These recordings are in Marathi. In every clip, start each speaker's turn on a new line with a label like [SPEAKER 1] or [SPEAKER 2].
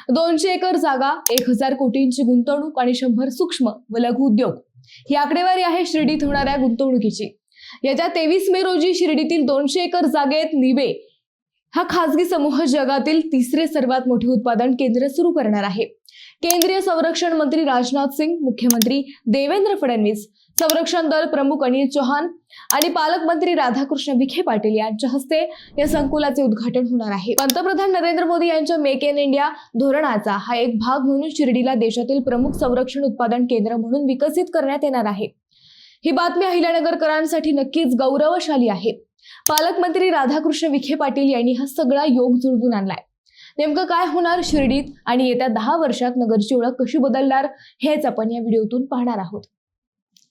[SPEAKER 1] 200 एकर जागा, 1000 कोटींची गुंतवणूक आणि 100 सूक्ष्म व लघु उद्योग ही आकडेवारी आहे शिर्डीत होणाऱ्या गुंतवणुकीची। येत्या 23 मे रोजी शिर्डीतील 200 एकर जागेत निबे हा खासगी समूह जगातील तिसरे सर्वात मोठे उत्पादन केंद्र सुरू करणार आहे। केंद्रीय संरक्षण मंत्री राजनाथ सिंग, मुख्यमंत्री देवेंद्र फडणवीस, संरक्षण दल प्रमुख अनिल चौहान आणि पालकमंत्री राधाकृष्ण विखे पाटील यांच्या हस्ते या संकुलाचे उद्घाटन होणार आहे। पंतप्रधान नरेंद्र मोदी यांच्या मेक इन इंडिया धोरणाचा हा एक भाग म्हणून शिर्डीला देशातील प्रमुख संरक्षण उत्पादन केंद्र म्हणून विकसित करण्यात येणार आहे। ही बातमी अहिल्यानगरकरांसाठी नक्कीच गौरवशाली आहे। पालकमंत्री राधाकृष्ण विखे पाटील यांनी हा सगळा योग जुळवून आणलाय। नेमकं काय होणार शिर्डीत आणि येत्या 10 वर्षात नगरची ओळख कशी बदलणार हेच आपण या व्हिडिओतून पाहणार आहोत।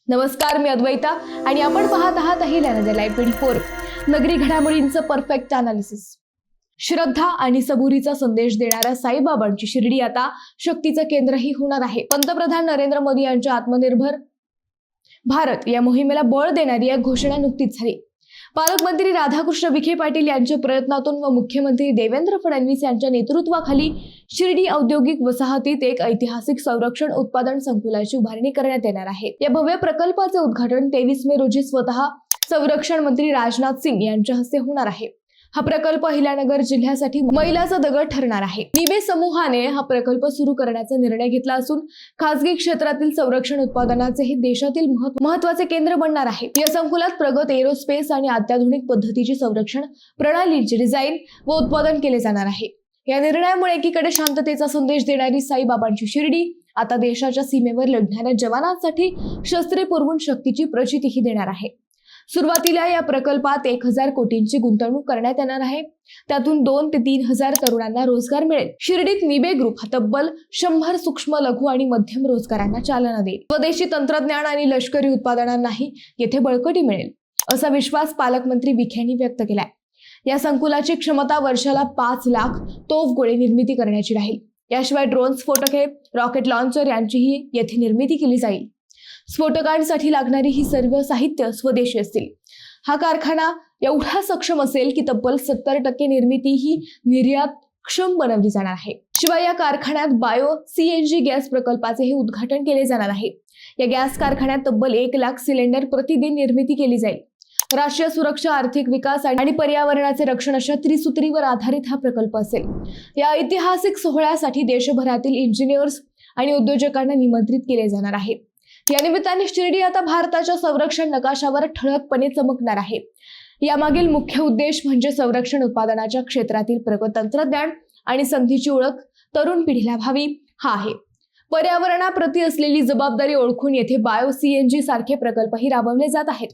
[SPEAKER 1] नमस्कार, मी अद्वैता आणि आपण पाहत आहात अहिल्यानगर लाईव्ह 24, नगरी घडामोडींचं परफेक्ट अनालिसिस। श्रद्धा आणि सबुरीचा संदेश देणाऱ्या साईबाबांची शिर्डी आता शक्तीचं केंद्रही होणार आहे। पंतप्रधान नरेंद्र मोदी यांच्या आत्मनिर्भर भारत या मोहिमेला बळ देणारी एक घोषणा नुकतीच झाली। पालकमंत्री राधाकृष्ण विखे पाटील यांच्या प्रयत्नातून व मुख्यमंत्री देवेंद्र फडणवीस यांच्या नेतृत्वाखाली शिर्डी औद्योगिक वसाहतीत एक ऐतिहासिक संरक्षण उत्पादन संकुलाची उभारणी करण्यात येणार आहे। या भव्य प्रकल्पाचे उद्घाटन 23 मे रोजी स्वतः संरक्षण मंत्री राजनाथ सिंग यांच्या हस्ते होणार आहे। हा प्रकल्प अहिल्यानगर जिल्ह्यासाठी मैलाचा दगड ठरणार आहे। निबे समूहाने हा प्रकल्प सुरू करण्याचा निर्णय घेतला असून खासगी क्षेत्रातील संरक्षण उत्पादनाचे हे देशातील महत्त्वाचे केंद्र बनणार आहे। या संकुलात प्रगत एरोस्पेस आणि अत्याधुनिक पद्धतीची संरक्षण प्रणालीचे डिझाईन व उत्पादन केले जाणार आहे। या निर्णयामुळे एकीकडे शांततेचा संदेश देणारी साईबाबांची शिर्डी आता देशाच्या सीमेवर लढणाऱ्या जवानांसाठी शस्त्रे पुरवून शक्तीची प्रचितीही देणार आहे। सुरुवातीला या प्रकल्पात 1000 कोटींची गुंतवणूक करण्यात येणार आहे। त्यातून 2 ते 3 हजार तरुणांना रोजगार मिळेल। शिर्डीत निबे ग्रुप हा तब्बल 100 सूक्ष्म, लघु आणि मध्यम रोजगारांना चालना देईल। स्वदेशी तंत्रज्ञान आणि लष्करी उत्पादनांनाही येथे बळकटी मिळेल, असा विश्वास पालकमंत्री विखे यांनी व्यक्त केलाय। या संकुलाची क्षमता वर्षाला 5 लाख तोफ गोळे निर्मिती करण्याची राहील। याशिवाय ड्रोन स्फोटके, रॉकेट लॉन्चर यांचीही येथे निर्मिती केली जाईल। स्फोटकांसाठी लागणारी ही सर्व साहित्य स्वदेशी असतील। हा कारखाना एवढा सक्षम असेल की तब्बल 70% निर्मिती ही निर्यातक्षम बनवली जाणार आहे। शिवाय या कारखान्यात बायो CNG गॅस प्रकल्पाचे उद्घाटन केले जाणार आहे। या गॅस कारखान्यात तब्बल 1 लाख सिलेंडर प्रतिदिन निर्मिती केली जाईल। राष्ट्रीय सुरक्षा, आर्थिक विकास आणि पर्यावरणाचे रक्षण अशा त्रिसूत्रीवर आधारित हा प्रकल्प असेल। या ऐतिहासिक सोहळ्यासाठी देशभरातील इंजिनियर्स आणि उद्योजकांना निमंत्रित केले जाणार आहे। या निमित्ताने शिर्डी आता भारताच्या संरक्षण नकाशावर ठळकपणे चमकणार आहे। यामागील मुख्य उद्देश म्हणजे संरक्षण उत्पादनाच्या क्षेत्रातील प्रगत तंत्रज्ञान आणि संधीची ओळख तरुण पिढीला व्हावी हा आहे। पर्यावरणाप्रती असलेली जबाबदारी ओळखून येथे बायो CNG सारखे प्रकल्पही राबवले जात आहेत,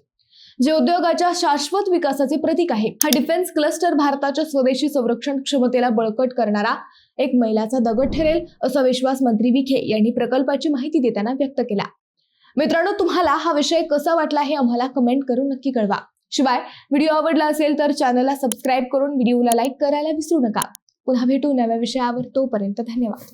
[SPEAKER 1] जे उद्योगाच्या शाश्वत विकासाचे प्रतीक आहे। हा डिफेन्स क्लस्टर भारताच्या स्वदेशी संरक्षण क्षमतेला बळकट करणारा एक मैलाचा दगड ठरेल, असा विश्वास मंत्री विखे यांनी प्रकल्पाची माहिती देताना व्यक्त केला। मित्रांनो, तुम्हाला हा विषय कसा वाटला हे आम्हाला कमेंट करून नक्की कळवा। शिवाय व्हिडिओ आवडला असेल तर चॅनलला सबस्क्राईब करून व्हिडिओला लाईक करायला विसरू नका। पुन्हा भेटू नव्या विषयावर, तोपर्यंत धन्यवाद।